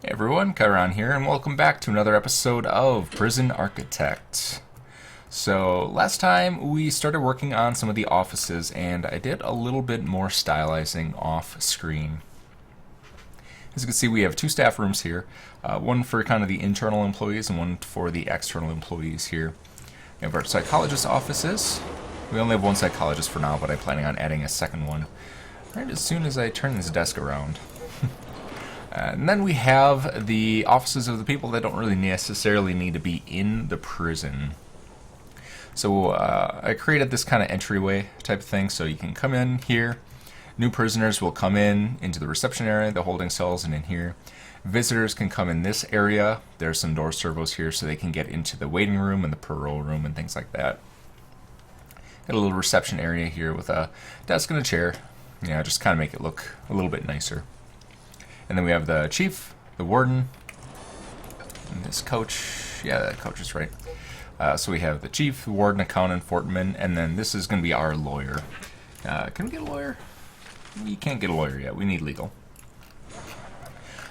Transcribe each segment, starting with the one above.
Hey everyone, Kairon here, and welcome back to another episode of Prison Architect. So, last time we started working on some of the offices, and I did a little bit more stylizing off screen. As you can see, we have two staff rooms here, one for kind of the internal employees and one for the external employees here. We have our psychologist offices. We only have one psychologist for now, but I'm planning on adding a second one right as soon as I turn this desk around. And then we have the offices of the people that don't really necessarily need to be in the prison. So I created this kind of entryway type of thing, so you can come in here. New prisoners will come in into the reception area, the holding cells, and in here. Visitors can come in this area. There's some door servos here so they can get into the waiting room and the parole room and things like that. Got a little reception area here with a desk and a chair. Yeah, just kind of make it look a little bit nicer. And then we have the chief, the warden, and this coach. Yeah, that coach is right. So we have the chief, the warden, accountant, foreman, and then this is going to be our lawyer. Can we get a lawyer? We can't get a lawyer yet. We need legal.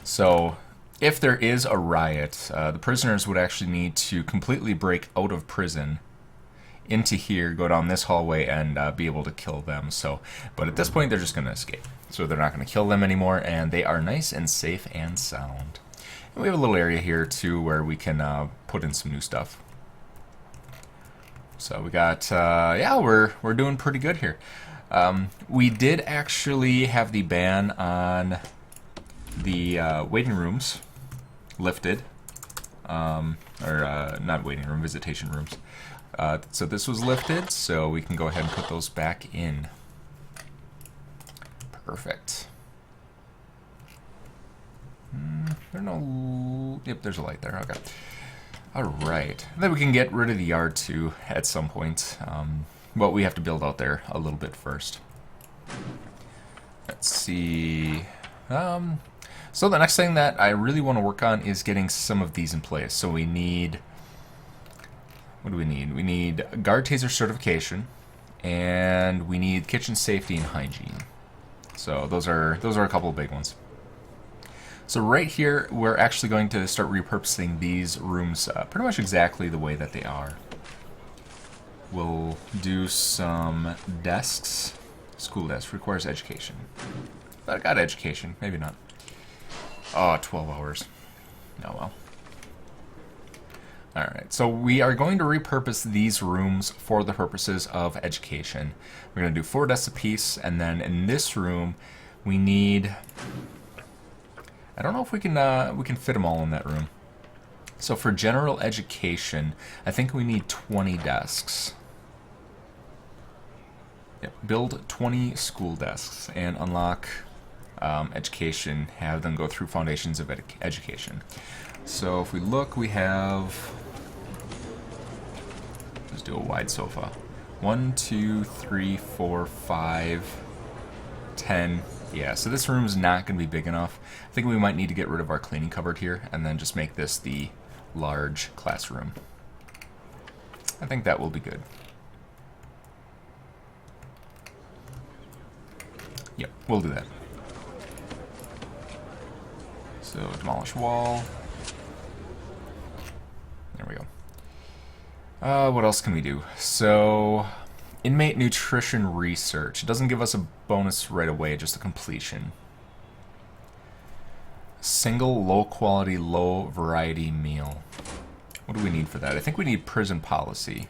So if there is a riot, the prisoners would actually need to completely break out of prison into here, go down this hallway, and be able to kill them. But at this point, they're just going to escape. So they're not going to kill them anymore, and they are nice and safe and sound. And we have a little area here, too, where we can put in some new stuff. So we got, yeah, we're doing pretty good here. We did actually have the ban on the waiting rooms lifted. Not waiting room, visitation rooms. So this was lifted, so we can go ahead and put those back in. Perfect. Yep, there's a light there. Okay. Alright. Then we can get rid of the yard too at some point. But we have to build out there a little bit first. Let's see. So the next thing that I really want to work on is getting some of these in place. So we need... What do we need? We need guard taser certification, and we need kitchen safety and hygiene. So those are a couple of big ones. So right here, we're actually going to start repurposing these rooms pretty much exactly the way that they are. We'll do some desks. School desk requires education. But I got education, maybe not. Oh, 12 hours. Oh well. Alright, so we are going to repurpose these rooms for the purposes of education. We're going to do 4 desks apiece, and then in this room, we need... I don't know if we can fit them all in that room. So for general education, I think we need 20 desks. Yep, build 20 school desks and unlock education, have them go through foundations of education. So if we look, we have... Let's do a wide sofa. 1, 2, 3, 4, 5, 10. Yeah, so this room is not going to be big enough. I think we might need to get rid of our cleaning cupboard here and then just make this the large classroom. I think that will be good. Yep, we'll do that. So demolish wall. There we go. What else can we do? So, inmate nutrition research. It doesn't give us a bonus right away, just a completion. Single low quality, low variety meal. What do we need for that? I think we need prison policy.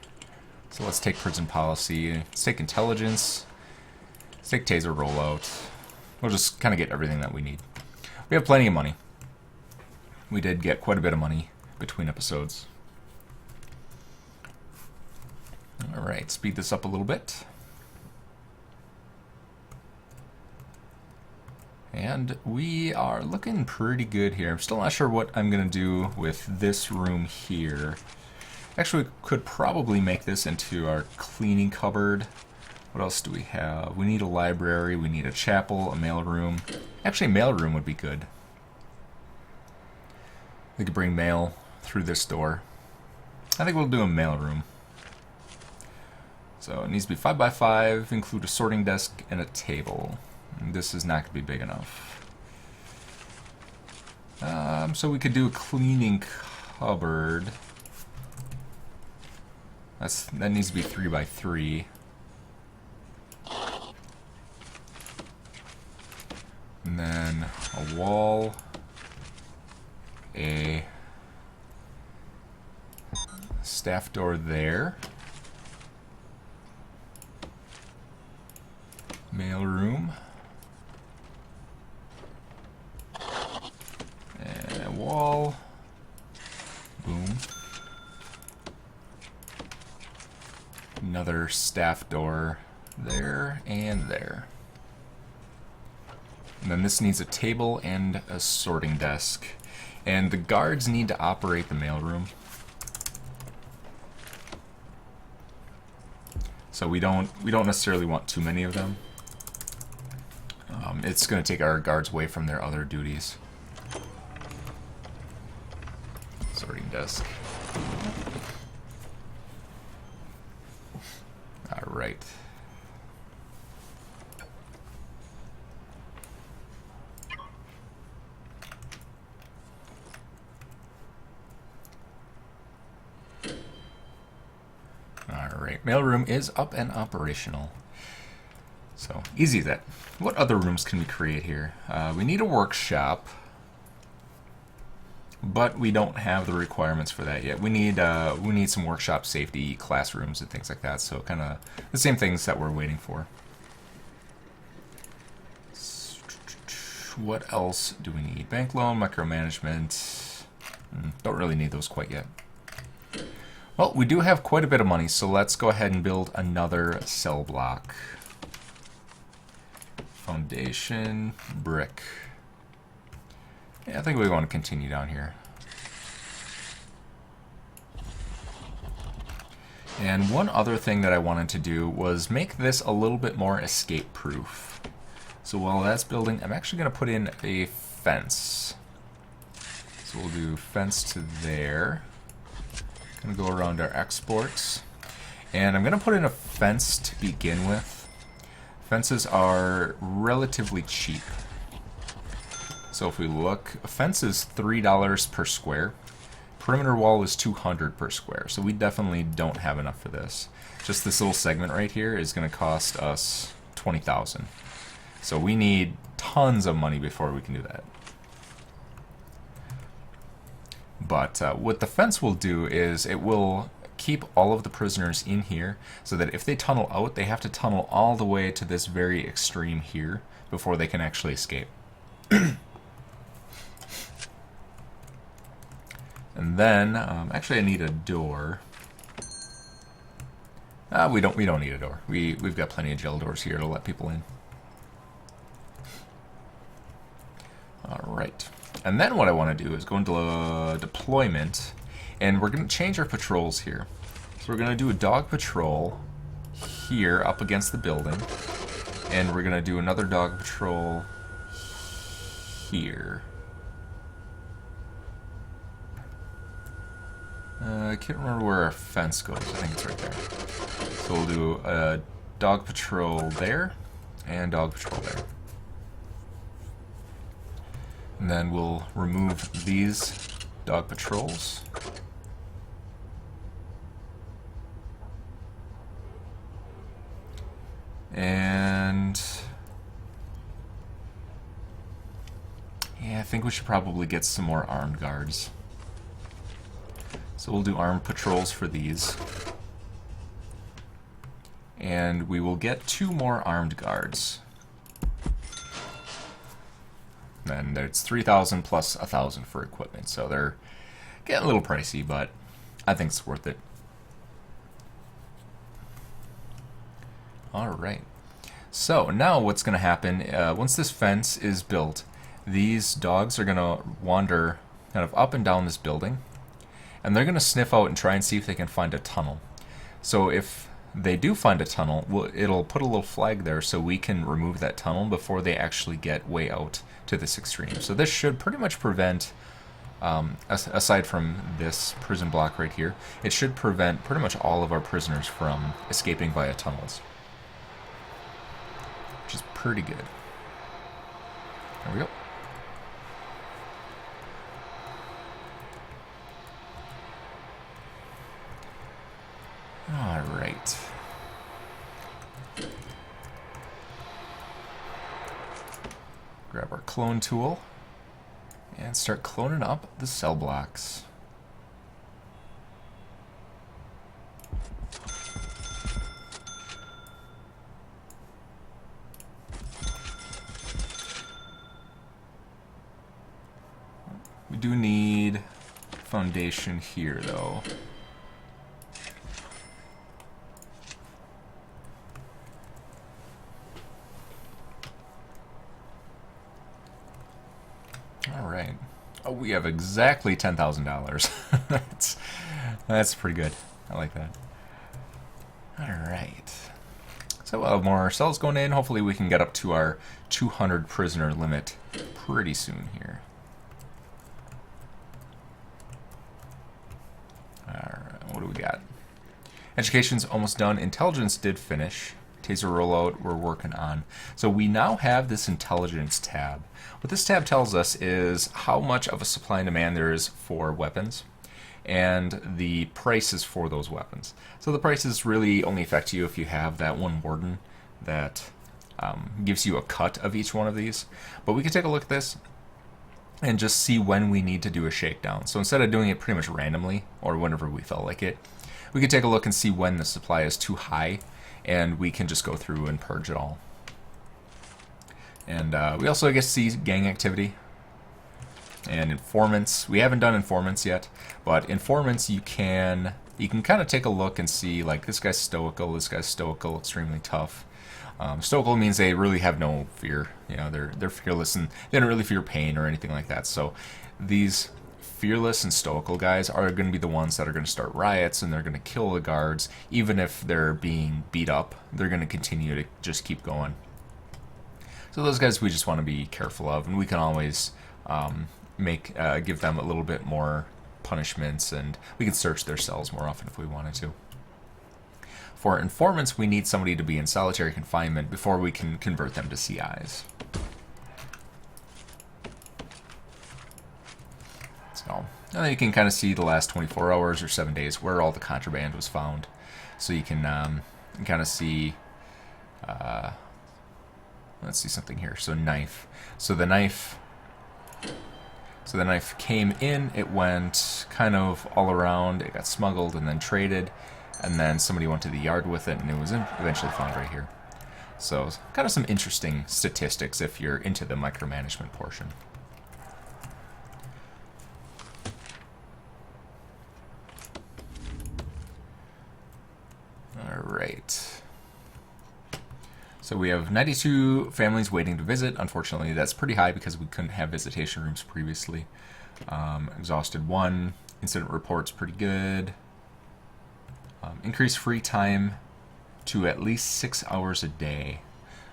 So let's take prison policy. Let's take intelligence. Let's take taser rollout. We'll just kind of get everything that we need. We have plenty of money. We did get quite a bit of money between episodes. Alright, speed this up a little bit. And we are looking pretty good here. I'm still not sure what I'm going to do with this room here. Actually, we could probably make this into our cleaning cupboard. What else do we have? We need a library, we need a chapel, a mail room. Actually, a mail room would be good. We could bring mail through this door. I think we'll do a mail room. So it needs to be 5 by 5, include a sorting desk and a table. And this is not going to be big enough. So we could do a cleaning cupboard. That needs to be 3 by 3. And then a wall, a staff door there, mail room, and a wall, boom, another staff door there and there. And then this needs a table and a sorting desk. And the guards need to operate the mailroom. So we don't necessarily want too many of them. It's going to take our guards away from their other duties. Sorting desk. All right. Alright, mailroom is up and operational. So, easy that. What other rooms can we create here? We need a workshop, but we don't have the requirements for that yet. We need some workshop safety, classrooms, and things like that. So, kind of the same things that we're waiting for. What else do we need? Bank loan, micromanagement. Don't really need those quite yet. Well, we do have quite a bit of money, so let's go ahead and build another cell block. Foundation, brick. Yeah, I think we want to continue down here. And one other thing that I wanted to do was make this a little bit more escape-proof. So while that's building, I'm actually going to put in a fence. So we'll do fence to there. Gonna go around our exports, and I'm gonna put in a fence to begin with. Fences are relatively cheap. So if we look, a fence is $3 per square. Perimeter wall is $200 per square. So we definitely don't have enough for this. Just this little segment right here is gonna cost us $20,000. So we need tons of money before we can do that. But what the fence will do is it will keep all of the prisoners in here so that if they tunnel out, they have to tunnel all the way to this very extreme here before they can actually escape. And then, actually I need a door. We don't need a door. We've got plenty of jail doors here to let people in. Alright. And then what I want to do is go into deployment, and we're going to change our patrols here. So we're going to do a dog patrol here up against the building, and we're going to do another dog patrol here. I can't remember where our fence goes. I think it's right there. So we'll do a dog patrol there, and dog patrol there. And then we'll remove these dog patrols. And yeah, I think we should probably get some more armed guards. So we'll do armed patrols for these. And we will get 2 more armed guards. And it's 3,000 plus 1,000 for equipment, so they're getting a little pricey, but I think it's worth it. Alright, so now what's going to happen, once this fence is built, these dogs are going to wander kind of up and down this building, and they're going to sniff out and try and see if they can find a tunnel. So if they do find a tunnel, it'll put a little flag there so we can remove that tunnel before they actually get way out to this extreme. So this should pretty much prevent, aside from this prison block right here, it should prevent pretty much all of our prisoners from escaping via tunnels. Which is pretty good. There we go. right. Grab our clone tool and start cloning up the cell blocks. We do need foundation here, though. All right. Oh, we have exactly $10,000. That's pretty good. I like that. All right. So we'll have more cells going in. Hopefully we can get up to our 200 prisoner limit pretty soon here. Alright, what do we got? Education's almost done. Intelligence did finish. Taser rollout we're working on. So we now have this intelligence tab. What this tab tells us is how much of a supply and demand there is for weapons and the prices for those weapons. So the prices really only affect you if you have that one warden that gives you a cut of each one of these. But we can take a look at this and just see when we need to do a shakedown. So instead of doing it pretty much randomly or whenever we felt like it, we can take a look and see when the supply is too high, and we can just go through and purge it all. And we also get to see gang activity and informants. We haven't done informants yet, but informants you can kind of take a look and see, like, this guy's stoical, extremely tough. Stoical means they really have no fear. You know, they're fearless and they don't really fear pain or anything like that. So these fearless and stoical guys are going to be the ones that are going to start riots, and they're going to kill the guards. Even if they're being beat up, they're going to continue to just keep going. So those guys we just want to be careful of, and we can always give them a little bit more punishments, and we can search their cells more often if we wanted to. For informants, we need somebody to be in solitary confinement before we can convert them to CIs. So, and then you can kind of see the last 24 hours or 7 days where all the contraband was found. So you can kind of see, let's see something here. So knife. So the knife came in, it went kind of all around, it got smuggled and then traded. And then somebody went to the yard with it, and it was eventually found right here. So, kind of some interesting statistics if you're into the micromanagement portion. Alright. So we have 92 families waiting to visit. Unfortunately, that's pretty high because we couldn't have visitation rooms previously. Exhausted 1. Incident reports pretty good. Increase free time to at least 6 hours a day.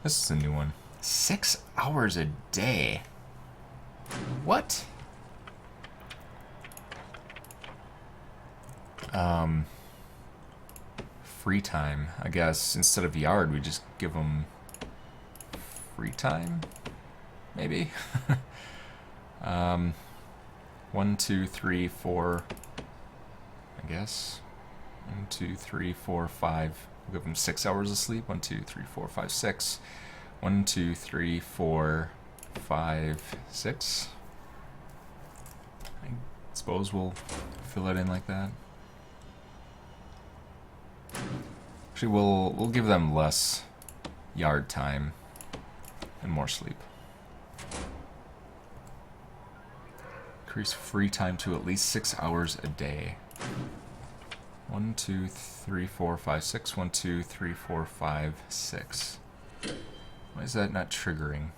This is a new one. 6 hours a day? What? Free time. I guess instead of yard, we just give them free time? Maybe? 1, 2, 3, 4. I guess. 1, 2, 3, 4, 5. We'll give them 6 hours of sleep. 1, 2, 3, 4, 5, 6. 1, 2, 3, 4, 5, 6. I suppose we'll fill it in like that. Actually, we'll give them less yard time and more sleep. Increase free time to at least 6 hours a day. 1, 2, 3, 4, 5, 6. 1, 2, 3, 4, 5, 6. Why is that not triggering?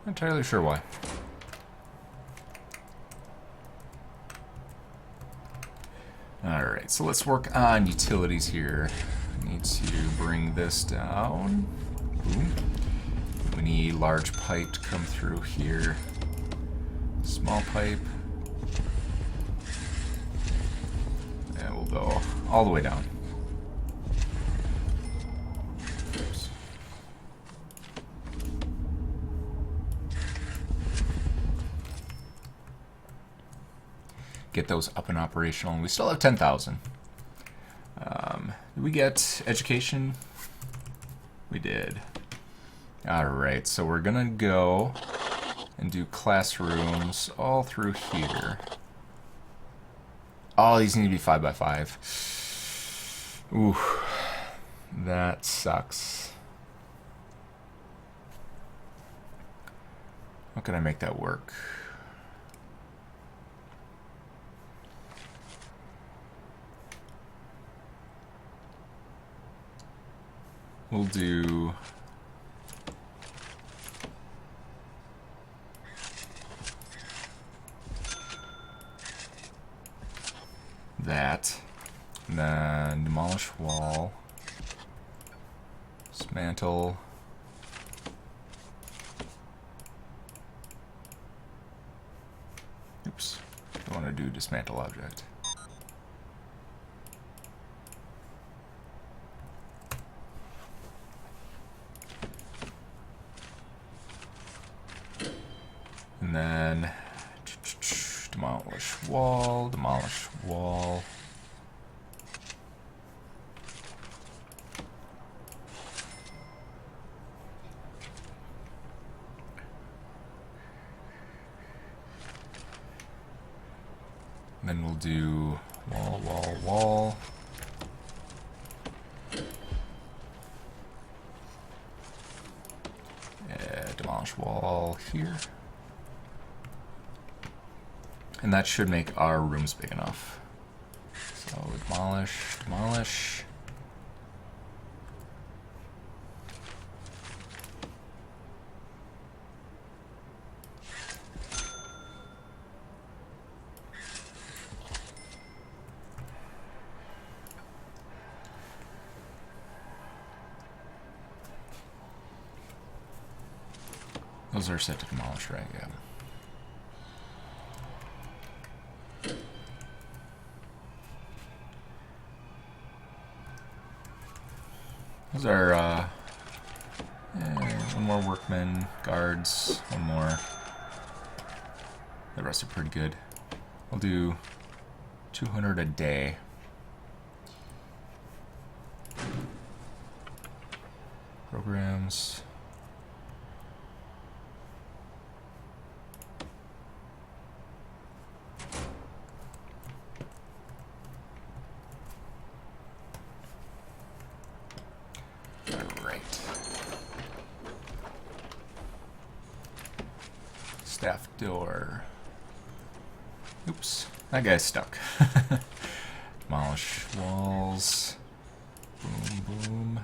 Not entirely sure why. Alright, so let's work on utilities here. Need to bring this down. Boom. We need large pipe to come through here. Small pipe. And we'll go all the way down. Oops. get those up and operational. And we still have 10,000. Did we get education? We did. Alright, so we're gonna go and do classrooms all through here. Oh, these need to be 5x5. Ooh, that sucks. How can I make that work? We'll do that, and then demolish wall, dismantle, oops, I want to do dismantle object. And then demolish wall, demolish wall. And then we'll do wall, wall, wall. Demolish wall here. And that should make our rooms big enough. So demolish, demolish. Those are set to demolish, right? Yeah. Those are, one more workman, guards, one more. The rest are pretty good. We'll do 200 a day. Programs. Staff door. Oops, that guy's stuck. Demolish walls. Boom, boom.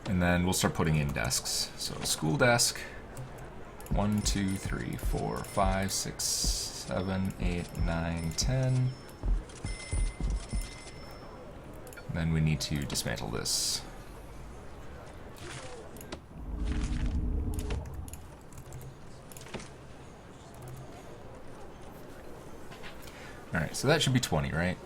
And then we'll start putting in desks. So school desk. 1, 2, 3, 4, 5, 6, 7, 8, 9, 10. Then we need to dismantle this. Alright, so that should be 20, right?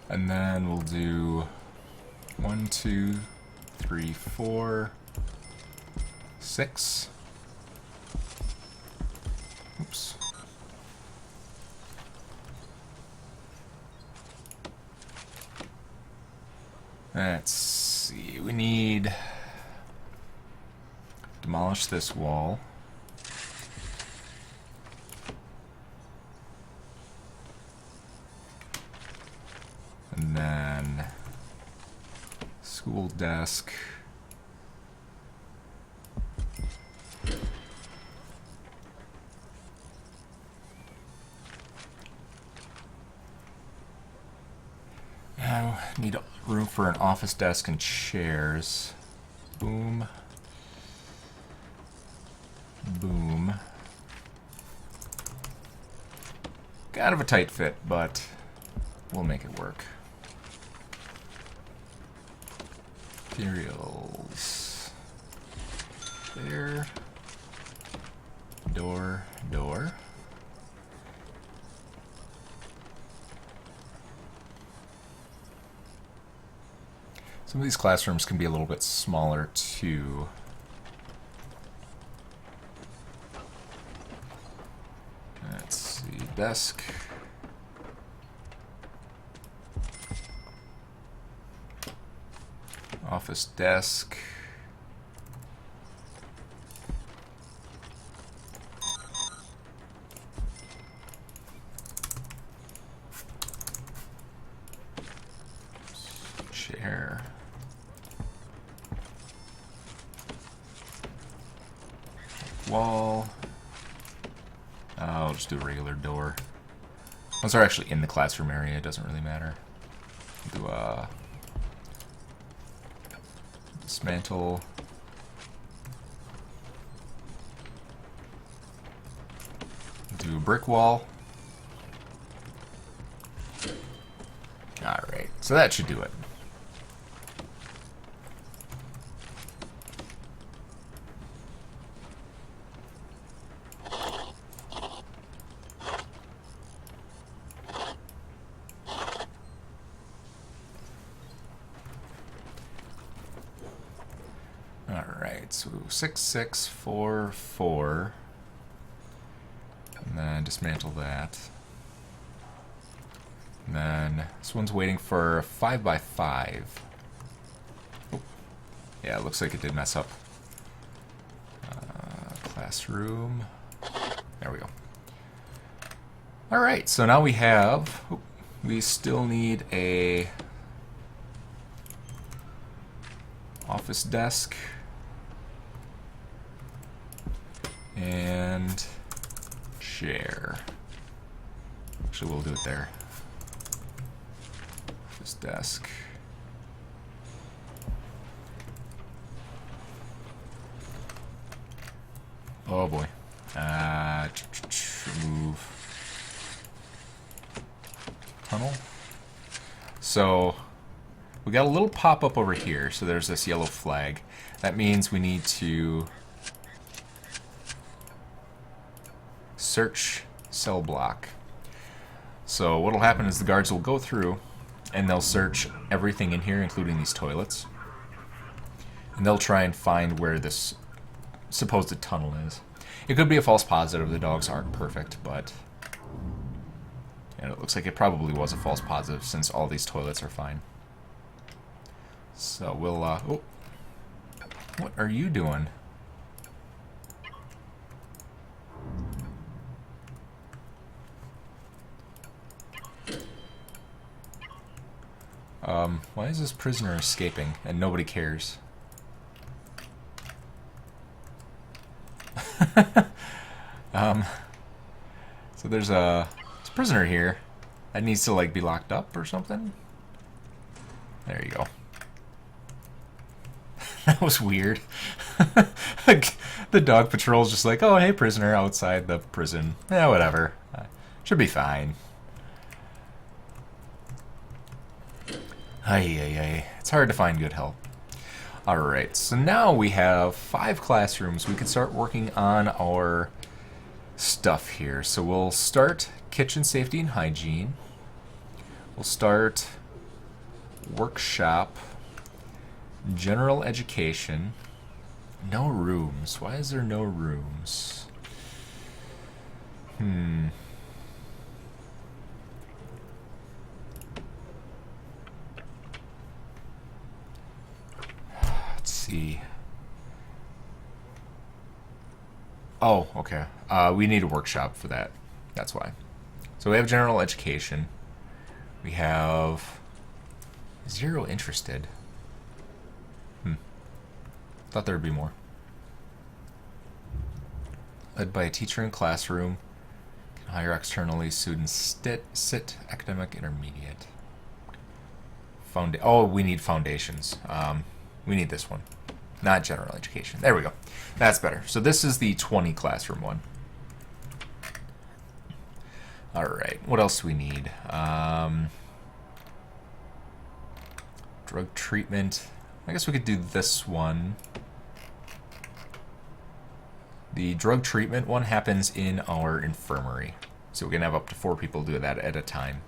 And then we'll do 1, 2, 3, 4, 6. Oops. Let's see, we need demolish this wall. And then school desk. Now need room for an office desk and chairs. Boom. Boom. Kind of a tight fit, but we'll make it work. Materials. There. Door, door. Some of these classrooms can be a little bit smaller too. Let's see, desk. Office desk. Chair. Wall. I'll just do a regular door. Once they're actually in the classroom area, it doesn't really matter. Do a dismantle. Do a brick wall. Alright, so that should do it. Alright, so 6, 6, 4, 4. And then dismantle that. And then this one's waiting for a 5 by 5. Oh. Yeah, it looks like it did mess up. Classroom. There we go. Alright, so now we have... Oh, we still need a office desk. And chair. Actually, we'll do it there. Office desk. Oh boy. Move. Tunnel. So we got a little pop-up over here. So there's this yellow flag. That means we need to search cell block. So what'll happen is the guards will go through and they'll search everything in here, including these toilets. And they'll try and find where this supposed tunnel is. It could be a false positive. The dogs aren't perfect, but and it looks like it probably was a false positive since all these toilets are fine. So we'll oh, what are you doing? Why is this prisoner escaping and nobody cares? So there's a prisoner here that needs to like be locked up or something. There you go. That was weird. Like, the dog patrol's just like, oh hey prisoner outside the prison. Yeah, whatever. Should be fine. Ay. It's hard to find good help. Alright, so now we have 5 classrooms. We can start working on our stuff here. So we'll start kitchen safety and hygiene. We'll start workshop, general education. No rooms. Why is there no rooms? Let's see. Oh, okay. We need a workshop for that. That's why. So we have general education. We have 0 interested. Thought there would be more. Led by a teacher in classroom. Can hire externally. Students sit academic intermediate. Oh, we need foundations. We need this one. Not general education. There we go. That's better. So this is the 20 classroom one. Alright, what else do we need? Drug treatment. I guess we could do this one. The drug treatment one happens in our infirmary. So we can have up to 4 people do that at a time.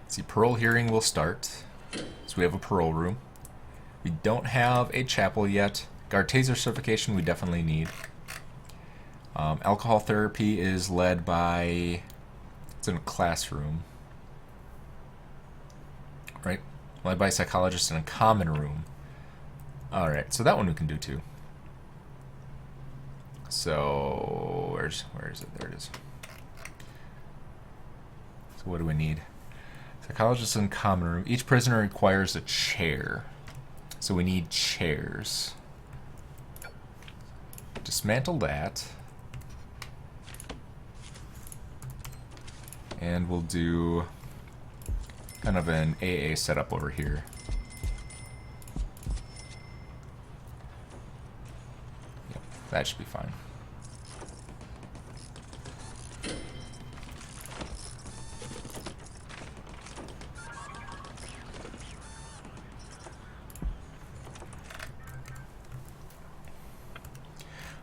Let's see, parole hearing will start. So we have a parole room. We don't have a chapel yet. Guard taser certification we definitely need. Alcohol therapy is led by... It's in a classroom. Right? Led by a psychologist in a common room. Alright, so that one we can do too. So, where is it? There it is. So what do we need? Psychologist in common room. Each prisoner requires a chair. So we need chairs. Dismantle that. And we'll do kind of an AA setup over here. Yep, that should be fine.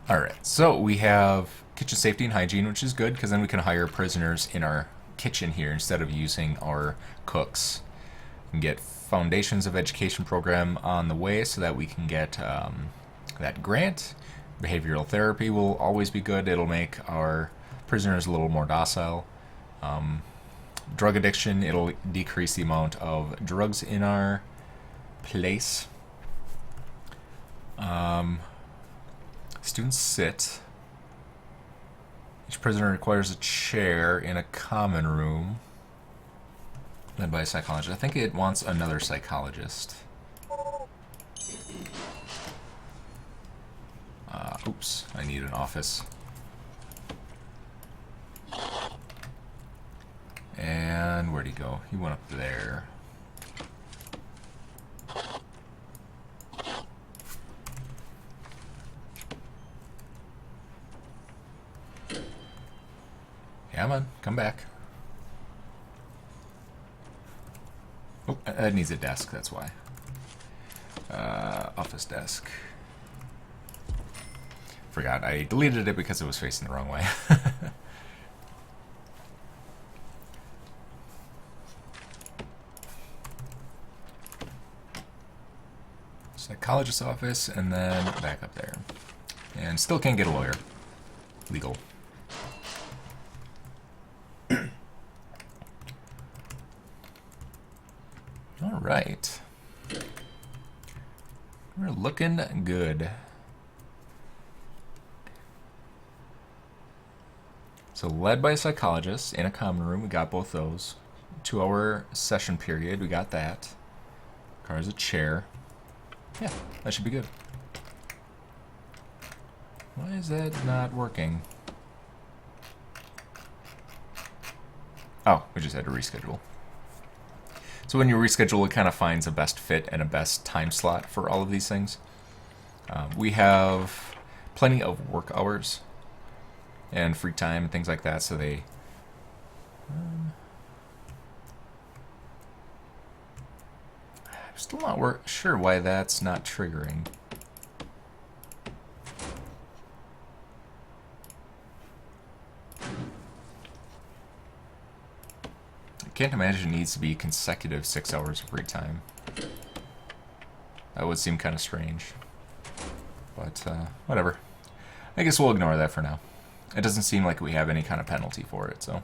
Alright, so we have kitchen safety and hygiene, which is good because then we can hire prisoners in our kitchen here instead of using our cooks. We can get Foundations of Education program on the way so that we can get that grant. Behavioral therapy will always be good. It'll make our prisoners a little more docile. Drug addiction, it'll decrease the amount of drugs in our place. Students sit. Each prisoner requires a chair in a common room. Led by a psychologist. I think it wants another psychologist. Oops, I need an office. And where'd he go? He went up there. Come on, come back. Oh, it needs a desk, that's why. Office desk. Forgot, I deleted it because it was facing the wrong way. Psychologist's office, and then back up there. And still can't get a lawyer. Legal. Alright. We're looking good. So led by a psychologist in a common room, we got both those. 2-hour session period, we got that. Requires a chair. Yeah, that should be good. Why is that not working? Oh, we just had to reschedule. So when you reschedule, it kind of finds a best fit and a best time slot for all of these things. We have plenty of work hours and free time and things like that, so they... I'm still not sure why that's not triggering. I can't imagine it needs to be consecutive 6 hours of free time. That would seem kind of strange. But, whatever. I guess we'll ignore that for now. It doesn't seem like we have any kind of penalty for it, so...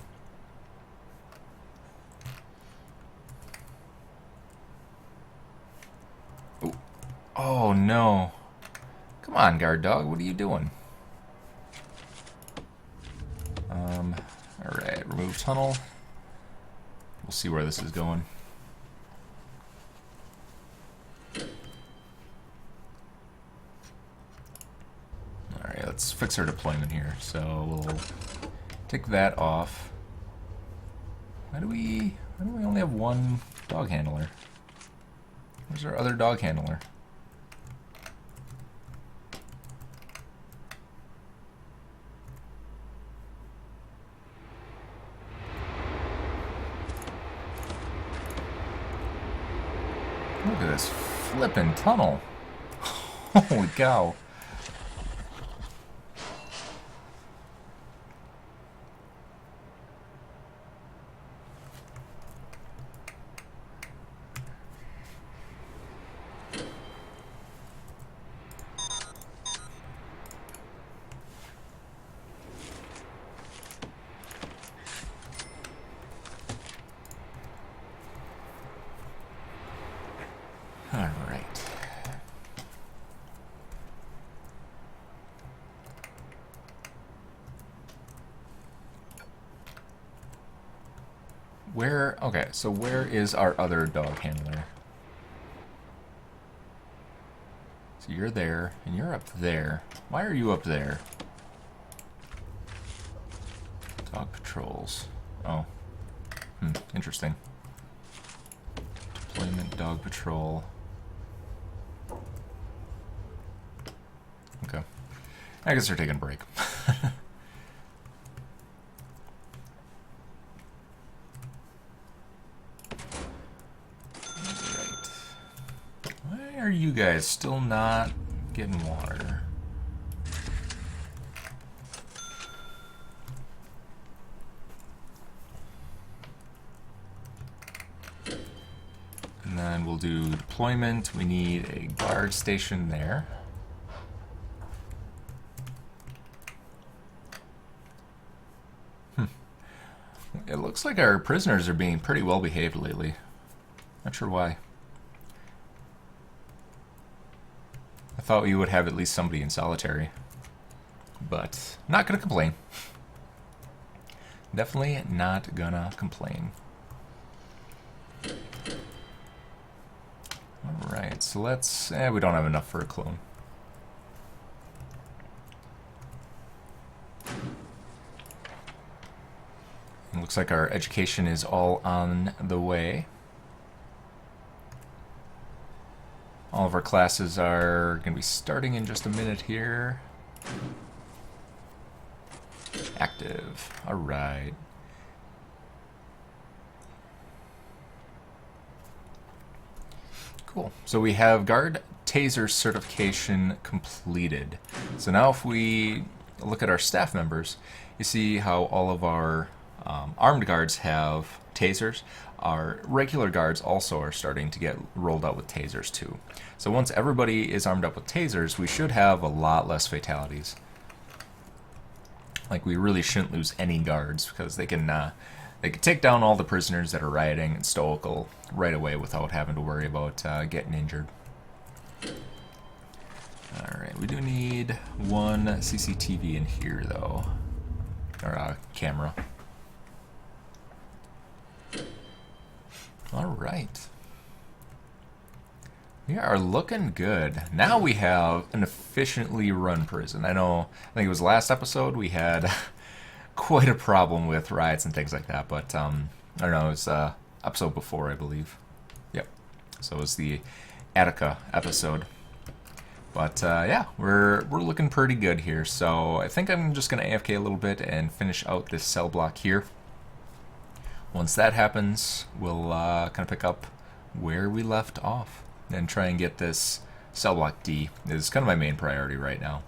Ooh. Oh, no. Come on, guard dog, what are you doing? Alright, remove tunnel. We'll see where this is going. Alright, let's fix our deployment here. So we'll take that off. Why do we only have one dog handler? Where's our other dog handler? Look at this flippin' tunnel. Holy cow. Where... Okay, so where is our other dog handler? So you're there, and you're up there. Why are you up there? Dog patrols. Oh. Interesting. Deployment dog patrol. Okay. I guess they're taking a break. Right. Why are you guys still not getting water? And then we'll do deployment. We need a guard station there. It looks like our prisoners are being pretty well behaved lately. Not sure why. I thought we would have at least somebody in solitary. But not gonna complain. Definitely not gonna complain. Alright, so let's... we don't have enough for a clone. It looks like our education is all on the way. All of our classes are going to be starting in just a minute here. Active. Alright. Cool. So we have guard taser certification completed. So now if we look at our staff members, you see how all of our armed guards have tasers. Our regular guards also are starting to get rolled out with tasers too. So once everybody is armed up with tasers, we should have a lot less fatalities. Like, we really shouldn't lose any guards because they can take down all the prisoners that are rioting and stoical right away without having to worry about getting injured. Alright, we do need one CCTV in here though. Or a camera. Alright. We are looking good. Now we have an efficiently run prison. I think it was last episode we had quite a problem with riots and things like that, but I don't know, it was episode before, I believe. Yep. So it was the Attica episode. But yeah, we're looking pretty good here. So I think I'm just going to AFK a little bit and finish out this cell block here. Once that happens, we'll kind of pick up where we left off and try and get this cell block D. Is kind of my main priority right now.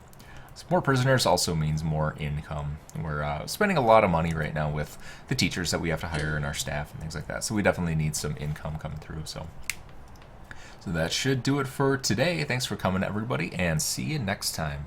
So more prisoners also means more income. We're spending a lot of money right now with the teachers that we have to hire and our staff and things like that. So we definitely need some income coming through. So that should do it for today. Thanks for coming, everybody, and see you next time.